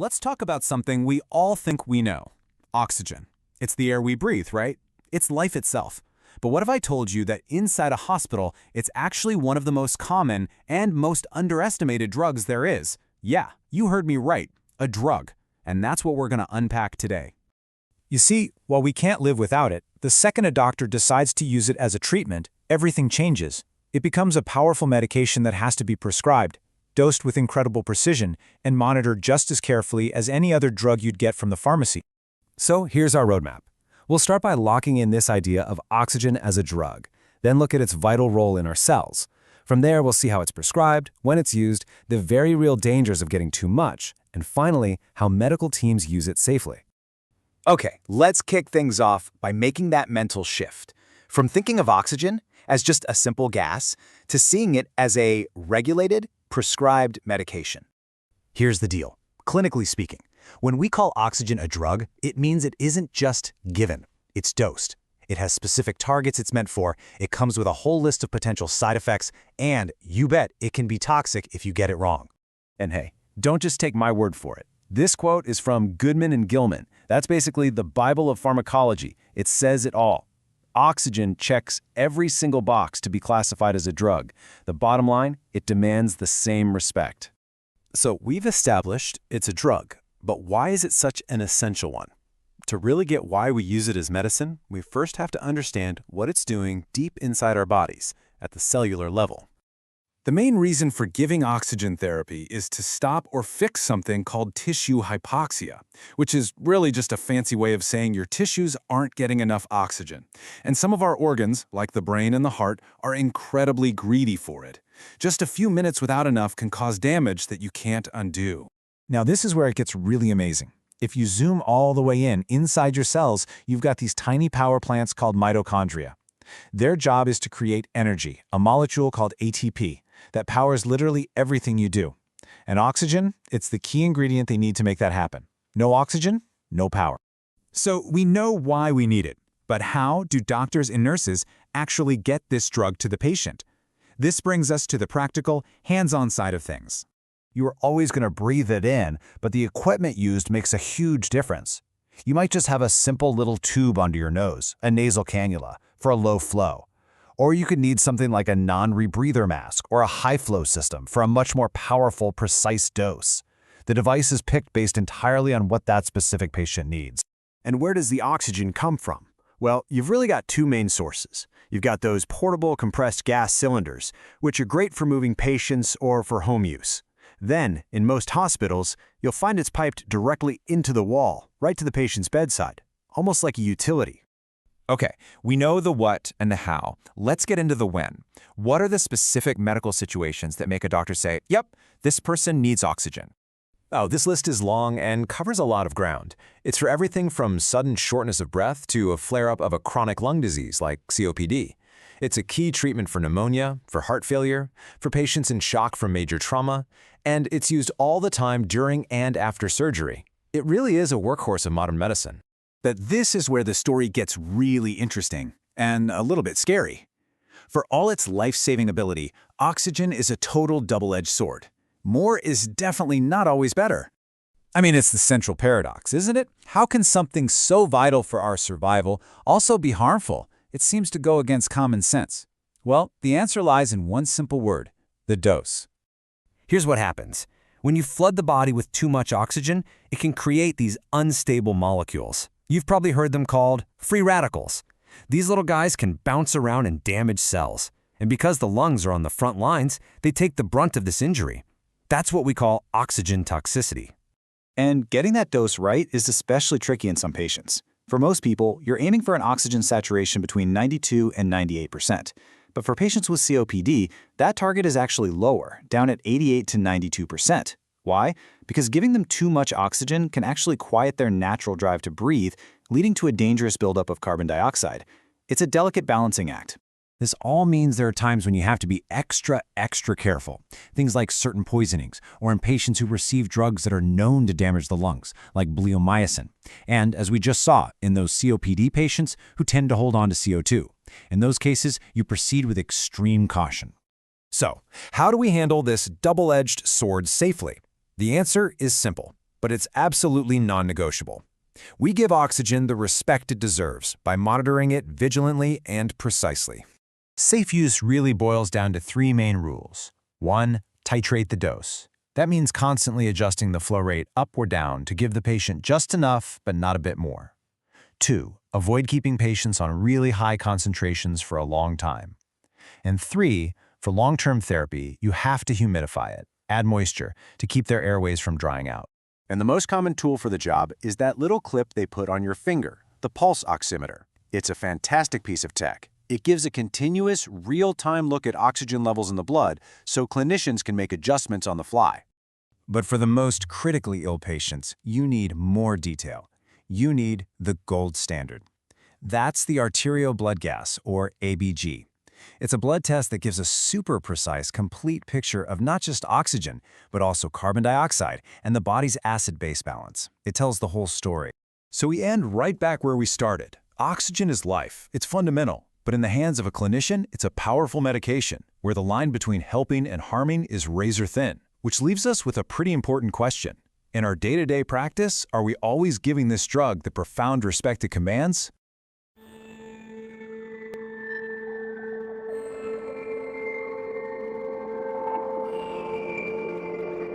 let's talk about something we all think we know. Oxygen. It's the air we breathe, right? It's life itself. But what if I told you that inside a hospital, it's actually one of the most common and most underestimated drugs there is? Yeah, you heard me right, a drug. And that's what we're going to unpack today. You see, while we can't live without it, the second a doctor decides to use it as a treatment, everything changes. It becomes a powerful medication that has to be prescribed, dosed with incredible precision, and monitored just as carefully as any other drug you'd get from the pharmacy. So here's our roadmap. We'll start by locking in this idea of oxygen as a drug, then look at its vital role in our cells. From there, we'll see how it's prescribed, when it's used, the very real dangers of getting too much, and finally, how medical teams use it safely. Okay, let's kick things off by making that mental shift. From thinking of oxygen as just a simple gas to seeing it as a regulated, prescribed medication. Here's the deal. Clinically speaking, when we call oxygen a drug, it means it isn't just given, it's dosed. It has specific targets it's meant for, it comes with a whole list of potential side effects, and you bet it can be toxic if you get it wrong. And hey, don't just take my word for it. This quote is from Goodman and Gilman. That's basically the Bible of pharmacology. It says it all. Oxygen checks every single box to be classified as a drug. The bottom line, it demands the same respect. So we've established it's a drug, but why is it such an essential one? To really get why we use it as medicine, we first have to understand what it's doing deep inside our bodies, at the cellular level. The main reason for giving oxygen therapy is to stop or fix something called tissue hypoxia, which is really just a fancy way of saying your tissues aren't getting enough oxygen. And some of our organs, like the brain and the heart, are incredibly greedy for it. Just a few minutes without enough can cause damage that you can't undo. Now this is where it gets really amazing. If you zoom all the way inside your cells, you've got these tiny power plants called mitochondria. Their job is to create energy, a molecule called ATP, that powers literally everything you do. And oxygen, it's the key ingredient they need to make that happen. No oxygen, no power. So we know why we need it, but how do doctors and nurses actually get this drug to the patient? This brings us to the practical, hands-on side of things. You are always going to breathe it in, but the equipment used makes a huge difference. You might just have a simple little tube under your nose, a nasal cannula, for a low flow. Or you could need something like a non-rebreather mask or a high-flow system for a much more powerful, precise dose. The device is picked based entirely on what that specific patient needs. And where does the oxygen come from? Well, you've really got two main sources. You've got those portable compressed gas cylinders, which are great for moving patients or for home use. Then, in most hospitals, you'll find it's piped directly into the wall, right to the patient's bedside, almost like a utility. Okay, we know the what and the how. Let's get into the when. What are the specific medical situations that make a doctor say, yep, this person needs oxygen? Oh, this list is long and covers a lot of ground. It's for everything from sudden shortness of breath to a flare-up of a chronic lung disease like COPD. It's a key treatment for pneumonia, for heart failure, for patients in shock from major trauma, and it's used all the time during and after surgery. It really is a workhorse of modern medicine. But this is where the story gets really interesting and a little bit scary. For all its life-saving ability, oxygen is a total double-edged sword. More is definitely not always better. I mean, it's the central paradox, isn't it? How can something so vital for our survival also be harmful? It seems to go against common sense. Well, the answer lies in one simple word: the dose. Here's what happens. When you flood the body with too much oxygen, it can create these unstable molecules. You've probably heard them called free radicals. These little guys can bounce around and damage cells. And because the lungs are on the front lines, they take the brunt of this injury. That's what we call oxygen toxicity. And getting that dose right is especially tricky in some patients. For most people, you're aiming for an oxygen saturation between 92 and 98%. But for patients with COPD, that target is actually lower, down at 88 to 92%. Why? Because giving them too much oxygen can actually quiet their natural drive to breathe, leading to a dangerous buildup of carbon dioxide. It's a delicate balancing act. This all means there are times when you have to be extra careful. Things like certain poisonings, or in patients who receive drugs that are known to damage the lungs, like bleomycin. And as we just saw, in those COPD patients who tend to hold on to CO2. In those cases, you proceed with extreme caution. So, how do we handle this double-edged sword safely? The answer is simple. but it's absolutely non-negotiable. We give oxygen the respect it deserves by monitoring it vigilantly and precisely. Safe use really boils down to 3 main rules. 1. Titrate the dose. That means constantly adjusting the flow rate up or down to give the patient just enough, but not a bit more. 2. Avoid keeping patients on really high concentrations for a long time. And 3. For long-term therapy, you have to humidify it, add moisture, to keep their airways from drying out. And the most common tool for the job is that little clip they put on your finger, the pulse oximeter. It's a fantastic piece of tech. It gives a continuous, real-time look at oxygen levels in the blood so clinicians can make adjustments on the fly. But for the most critically ill patients, you need more detail. You need the gold standard. That's the arterial blood gas, or ABG. It's a blood test that gives a super precise, complete picture of not just oxygen, but also carbon dioxide and the body's acid-base balance. It tells the whole story. So we end right back where we started. Oxygen is life. It's fundamental. But in the hands of a clinician, it's a powerful medication, where the line between helping and harming is razor thin. Which leaves us with a pretty important question. In our day-to-day practice, are we always giving this drug the profound respect it commands?